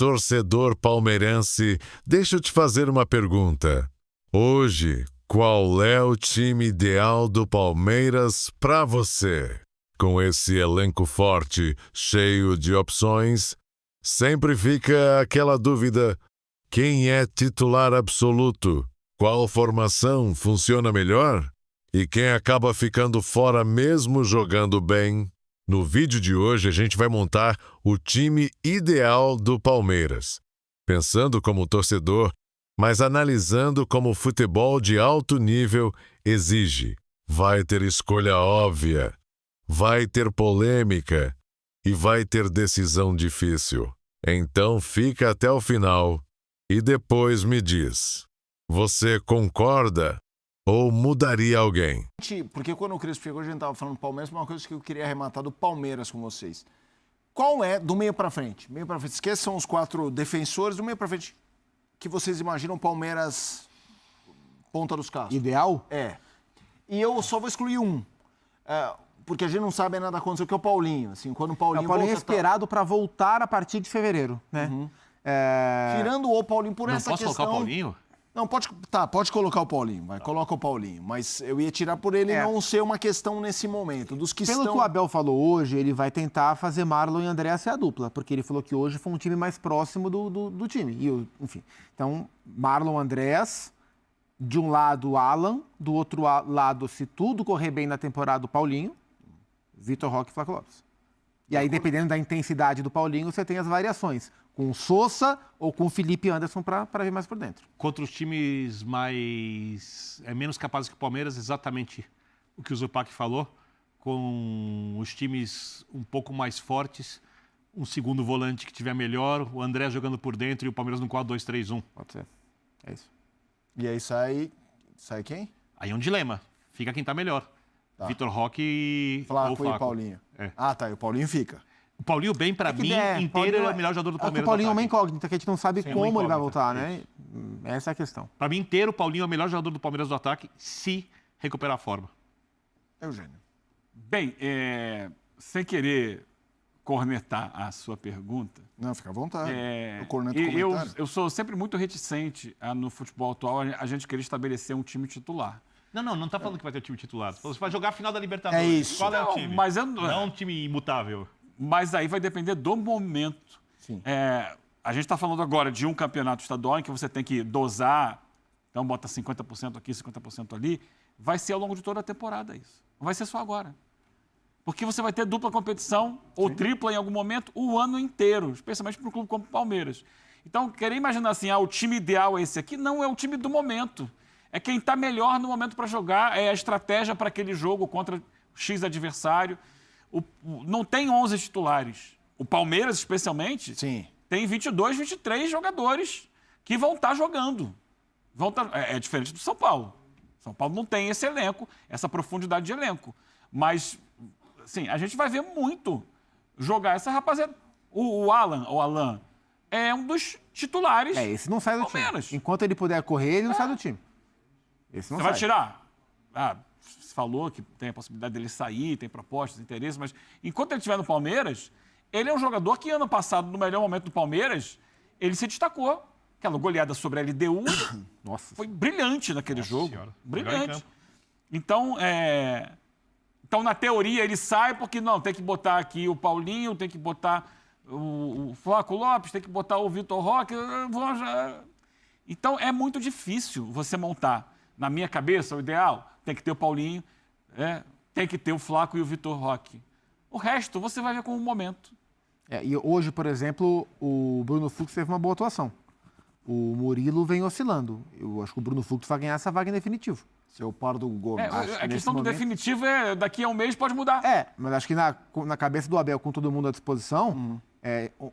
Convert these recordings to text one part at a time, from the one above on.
torcedor palmeirense, deixa eu te fazer uma pergunta. Hoje, qual é o time ideal do Palmeiras para você? Com esse elenco forte, cheio de opções, sempre fica aquela dúvida: quem é titular absoluto? Qual formação funciona melhor? E quem acaba ficando fora mesmo jogando bem? No vídeo de hoje a gente vai montar o time ideal do Palmeiras. Pensando como torcedor, mas analisando como o futebol de alto nível exige. Vai ter escolha óbvia, vai ter polêmica e vai ter decisão difícil. Então fica até o final e depois me diz. Você concorda ou mudaria alguém? Porque quando o Crespo chegou, a gente estava falando do Palmeiras, uma coisa que eu queria arrematar do Palmeiras com vocês. Qual é, do meio para frente? Meio para frente, esqueçam são os 4 defensores, do meio para frente, que vocês imaginam o Palmeiras ponta dos carros? Ideal? É. E eu só vou excluir um. Porque a gente não sabe nada aconteceu, que é o Paulinho. Assim, quando o Paulinho é esperado para voltar a partir de fevereiro, né? Uhum. Tirando o Paulinho por essa questão... Não posso colocar o Paulinho? Não, pode colocar o Paulinho, vai, coloca o Paulinho. Mas eu ia tirar por ele não ser uma questão nesse momento. Pelo que o Abel falou hoje, ele vai tentar fazer Marlon e André ser a dupla, porque ele falou que hoje foi um time mais próximo do time. Enfim, então, Marlon, Andrés, de um lado Alan, do outro lado, se tudo correr bem na temporada, o Paulinho, Vitor Roque e Flaco Lopes. E aí, dependendo da intensidade do Paulinho, você tem as variações. Com o Sousa ou com o Felipe Anderson para vir mais por dentro. Contra os times menos capazes que o Palmeiras, exatamente o que o Zupac falou. Com os times um pouco mais fortes, um segundo volante que tiver melhor, o André jogando por dentro e o Palmeiras no 4-2-3-1. Pode ser. É isso. E aí sai quem? Aí é um dilema. Fica quem tá melhor. Tá. Vitor Roque e Flaco e Paulinho. Ah, tá. E o Paulinho fica. O Paulinho, bem, para mim, inteiro é o melhor jogador do Palmeiras. O Paulinho é uma incógnita, que a gente não sabe como ele vai voltar, né? Essa é a questão. Para mim, inteiro, o Paulinho é o melhor jogador do Palmeiras do ataque, se recuperar a forma. Eugênio. Bem, sem querer cornetar a sua pergunta... Não, fica à vontade. Eu sou sempre muito reticente no futebol atual a gente querer estabelecer um time titular. Não está falando que vai ter time titular. Você vai jogar a final da Libertadores. É isso. Qual é o time? Mas não é um time imutável. Mas aí vai depender do momento. Sim. A gente está falando agora de um campeonato estadual em que você tem que dosar, então bota 50% aqui, 50% ali. Vai ser ao longo de toda a temporada isso. Não vai ser só agora. Porque você vai ter dupla competição ou tripla em algum momento o ano inteiro, especialmente para um clube como o Palmeiras. Então, querer imaginar assim, o time ideal é esse aqui, não é o time do momento. É quem está melhor no momento para jogar, é a estratégia para aquele jogo contra X adversário. Não tem 11 titulares. O Palmeiras, especialmente, tem 22, 23 jogadores que vão estar jogando. É diferente do São Paulo. São Paulo não tem esse elenco, essa profundidade de elenco. Mas, assim, a gente vai ver muito jogar essa rapaziada. O Alan, é um dos titulares. Esse não sai do time. Enquanto ele puder correr, ele não sai do time. Esse não sai. Vai tirar? Você falou que tem a possibilidade dele sair, tem propostas, interesses, mas enquanto ele estiver no Palmeiras, ele é um jogador que ano passado, no melhor momento do Palmeiras, ele se destacou. Aquela goleada sobre a LDU foi brilhante naquele jogo. Senhora. Brilhante. Então, na teoria, ele sai porque não, tem que botar aqui o Paulinho, tem que botar o Flaco Lopes, tem que botar o Vitor Roque. Então, é muito difícil você montar. Na minha cabeça, o ideal tem que ter o Paulinho, tem que ter o Flaco e o Vitor Roque. O resto, você vai ver com o momento. E hoje, por exemplo, o Bruno Fux teve uma boa atuação. O Murilo vem oscilando. Eu acho que o Bruno Fux vai ganhar essa vaga em definitivo. Seu Pardo Gomes. A questão do definitivo daqui a um mês pode mudar. Mas acho que na cabeça do Abel, com todo mundo à disposição,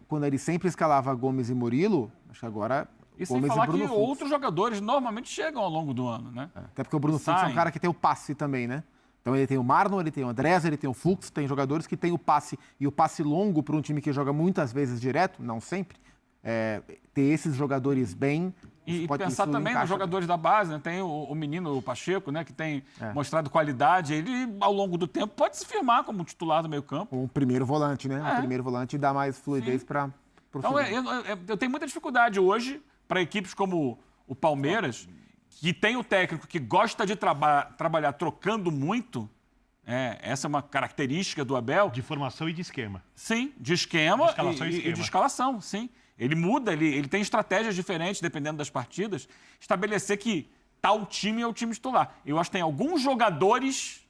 quando ele sempre escalava Gomes e Murilo, acho que agora... E sem falar que outros jogadores normalmente chegam ao longo do ano, né? Até porque o Bruno Fux é um cara que tem o passe também, né? Então ele tem o Marlon, ele tem o Andrés, ele tem o Fux, tem jogadores que têm o passe. E o passe longo para um time que joga muitas vezes direto, não sempre, ter esses jogadores bem... E pensar também nos jogadores da base, né? Tem o menino, o Pacheco, né? Que tem mostrado qualidade. Ele, ao longo do tempo, pode se firmar como titular do meio campo. Um primeiro volante, né? Um primeiro volante dá mais fluidez para Então, eu tenho muita dificuldade hoje para equipes como o Palmeiras, que tem o técnico que gosta de trabalhar trocando muito. Essa é uma característica do Abel. De formação e de esquema. Sim, de esquema, De escalação e e esquema. de escalação, sim. Ele muda, ele tem estratégias diferentes dependendo das partidas. Estabelecer que tal time é o time titular. Eu acho que tem alguns jogadores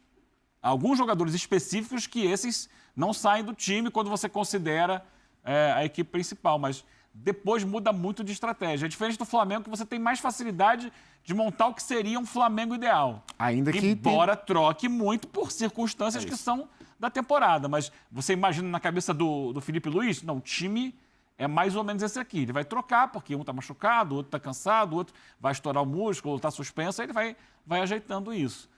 específicos que esses não saem do time quando você considera a equipe principal, mas depois muda muito de estratégia. É diferente do Flamengo, que você tem mais facilidade de montar o que seria um Flamengo ideal. Ainda que Embora troque muito por circunstâncias que são da temporada. Mas você imagina na cabeça do Felipe Luiz? Não, o time é mais ou menos esse aqui. Ele vai trocar, porque um está machucado, o outro está cansado, o outro vai estourar o músculo, está suspenso, aí ele vai ajeitando isso.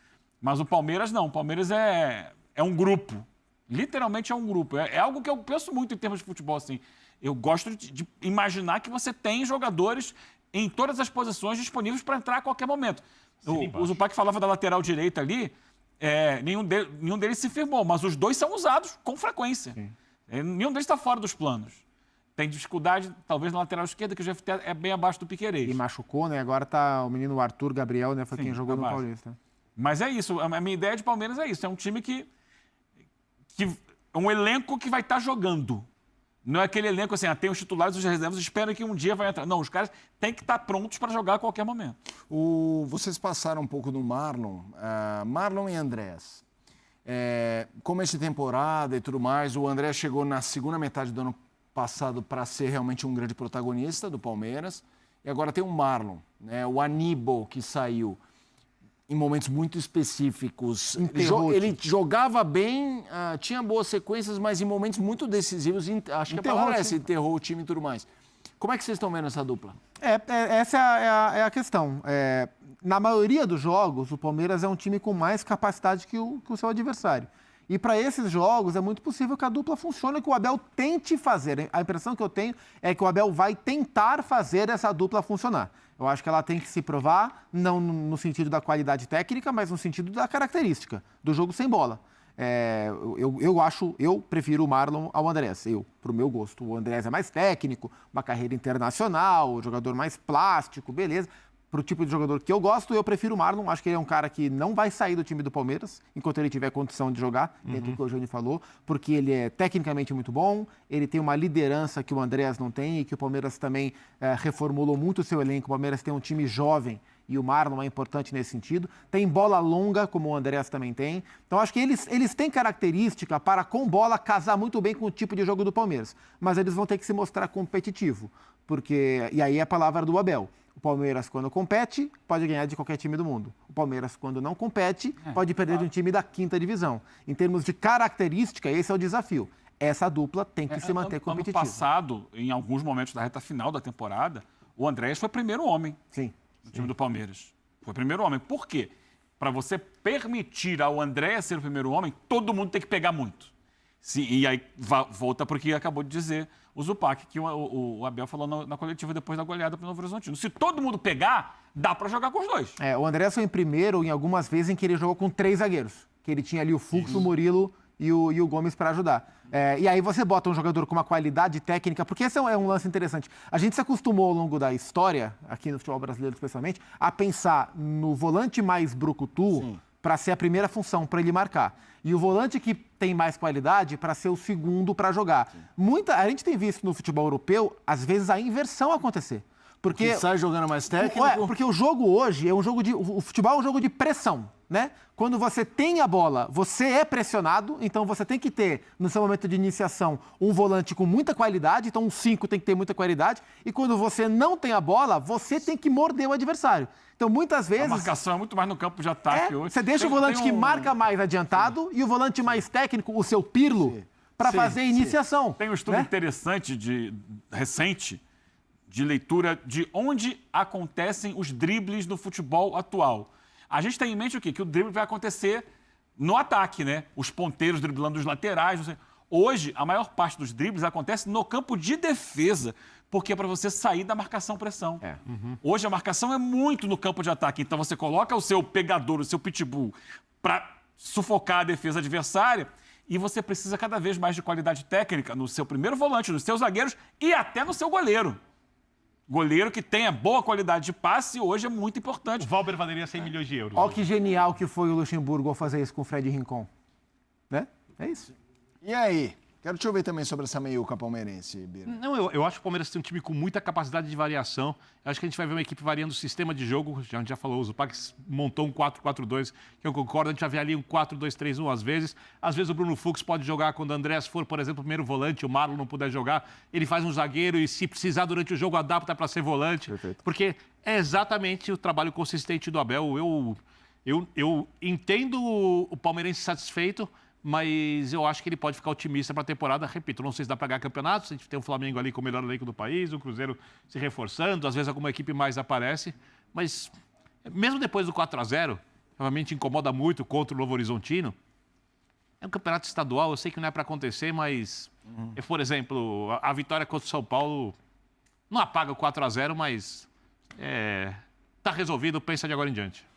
Mas o Palmeiras não. O Palmeiras é um grupo. Literalmente é um grupo. É algo que eu penso muito em termos de futebol, assim. Eu gosto de imaginar que você tem jogadores em todas as posições disponíveis para entrar a qualquer momento. O Zupac falava da lateral direita ali, nenhum deles se firmou, mas os dois são usados com frequência. Nenhum deles está fora dos planos. Tem dificuldade, talvez, na lateral esquerda, que o GFT é bem abaixo do Piquerez. E machucou, né? Agora tá o menino Arthur Gabriel, né? Foi quem jogou no Paulista. Mas é isso. A minha ideia de Palmeiras é isso. É um time que um elenco que vai estar jogando. Não é aquele elenco assim, tem os titulares e os reservas, esperam que um dia vai entrar. Não, os caras têm que estar prontos para jogar a qualquer momento. Vocês passaram um pouco do Marlon. Marlon e Andrés. Começo de temporada e tudo mais, o Andrés chegou na segunda metade do ano passado para ser realmente um grande protagonista do Palmeiras. E agora tem o Marlon, né? O Aníbal, que saiu em momentos muito específicos. Ele jogava bem, tinha boas sequências, mas em momentos muito decisivos, acho que a palavra é essa, enterrou o time e tudo mais. Como é que vocês estão vendo essa dupla? Essa é a questão. Na maioria dos jogos, o Palmeiras é um time com mais capacidade que o seu adversário. E para esses jogos, é muito possível que a dupla funcione e que o Abel tente fazer. A impressão que eu tenho é que o Abel vai tentar fazer essa dupla funcionar. Eu acho que ela tem que se provar, não no sentido da qualidade técnica, mas no sentido da característica, do jogo sem bola. Eu prefiro o Marlon ao Andrés, pro meu gosto. O Andrés é mais técnico, uma carreira internacional, jogador mais plástico, beleza. Para o tipo de jogador que eu gosto, eu prefiro o Marlon. Acho que ele é um cara que não vai sair do time do Palmeiras enquanto ele tiver condição de jogar, dentro do que o Johnny falou, porque ele é tecnicamente muito bom, ele tem uma liderança que o Andrés não tem e que o Palmeiras também reformulou muito o seu elenco. O Palmeiras tem um time jovem e o Marlon é importante nesse sentido. Tem bola longa, como o Andrés também tem. Então, acho que eles têm característica para, com bola, casar muito bem com o tipo de jogo do Palmeiras. Mas eles vão ter que se mostrar competitivo, e aí é a palavra do Abel. O Palmeiras, quando compete, pode ganhar de qualquer time do mundo. O Palmeiras, quando não compete, pode perder de um time da 5ª divisão. Em termos de característica, esse é o desafio. Essa dupla tem que se manter competitiva. Ano passado, em alguns momentos da reta final da temporada, o Andrés foi o primeiro homem no time do Palmeiras. Foi o primeiro homem. Por quê? Para você permitir ao Andrés ser o primeiro homem, todo mundo tem que pegar muito. Sim, e aí volta para o que acabou de dizer o Zupac, que o Abel falou na coletiva depois da goleada para o Novo Horizontino. Se todo mundo pegar, dá para jogar com os dois. O Andrés foi em primeiro em algumas vezes em que ele jogou com 3 zagueiros. Que ele tinha ali o Fux, o Murilo e o Gomes para ajudar. E aí você bota um jogador com uma qualidade técnica, porque esse é um lance interessante. A gente se acostumou ao longo da história, aqui no futebol brasileiro especialmente, a pensar no volante mais brucutu para ser a primeira função, para ele marcar. E o volante que tem mais qualidade para ser o segundo para jogar. A gente tem visto no futebol europeu, às vezes, a inversão acontecer. Porque sai jogando mais técnico? Porque o jogo hoje é um jogo o futebol é um jogo de pressão, né? Quando você tem a bola, você é pressionado, então você tem que ter, no seu momento de iniciação, um volante com muita qualidade, então um 5 tem que ter muita qualidade, e quando você não tem a bola, você tem que morder o adversário. Então, muitas vezes... A marcação é muito mais no campo de ataque hoje. Você deixa o volante que marca mais adiantado e o volante mais técnico, o seu Pirlo, para fazer a iniciação. Tem um estudo interessante, recente, de leitura de onde acontecem os dribles no futebol atual. A gente tem em mente o quê? Que o drible vai acontecer no ataque, né? Os ponteiros driblando os laterais. Hoje, a maior parte dos dribles acontece no campo de defesa, porque é para você sair da marcação-pressão. Hoje a marcação é muito no campo de ataque, então você coloca o seu pegador, o seu pitbull, para sufocar a defesa adversária, E você precisa cada vez mais de qualidade técnica no seu primeiro volante, nos seus zagueiros e até no seu goleiro. Goleiro que tenha boa qualidade de passe hoje é muito importante. O Valber valeria 100 milhões de euros. Olha que genial que foi o Luxemburgo ao fazer isso com o Fred Rincon. Né? É isso. E aí? Quero te ouvir também sobre essa meiuca palmeirense, Bira. Não, eu acho que o Palmeiras tem um time com muita capacidade de variação. Eu acho que a gente vai ver uma equipe variando o sistema de jogo. A gente já falou, o Zupac montou um 4-4-2, que eu concordo. A gente vai ver ali um 4-2-3-1 às vezes. Às vezes o Bruno Fux pode jogar quando o Andrés for, por exemplo, primeiro volante, o Marlon não puder jogar. Ele faz um zagueiro e, se precisar durante o jogo, adapta para ser volante. Perfeito. Porque é exatamente o trabalho consistente do Abel. Eu entendo o palmeirense satisfeito, mas eu acho que ele pode ficar otimista para a temporada. Repito, não sei se dá para ganhar campeonatos. A gente tem o Flamengo ali com o melhor elenco do país, o Cruzeiro se reforçando, às vezes alguma equipe mais aparece. Mas mesmo depois do 4-0, realmente incomoda muito contra o Novo Horizontino. É um campeonato estadual, eu sei que não é para acontecer, mas, por exemplo, a vitória contra o São Paulo não apaga o 4-0, mas está resolvido, pensa de agora em diante.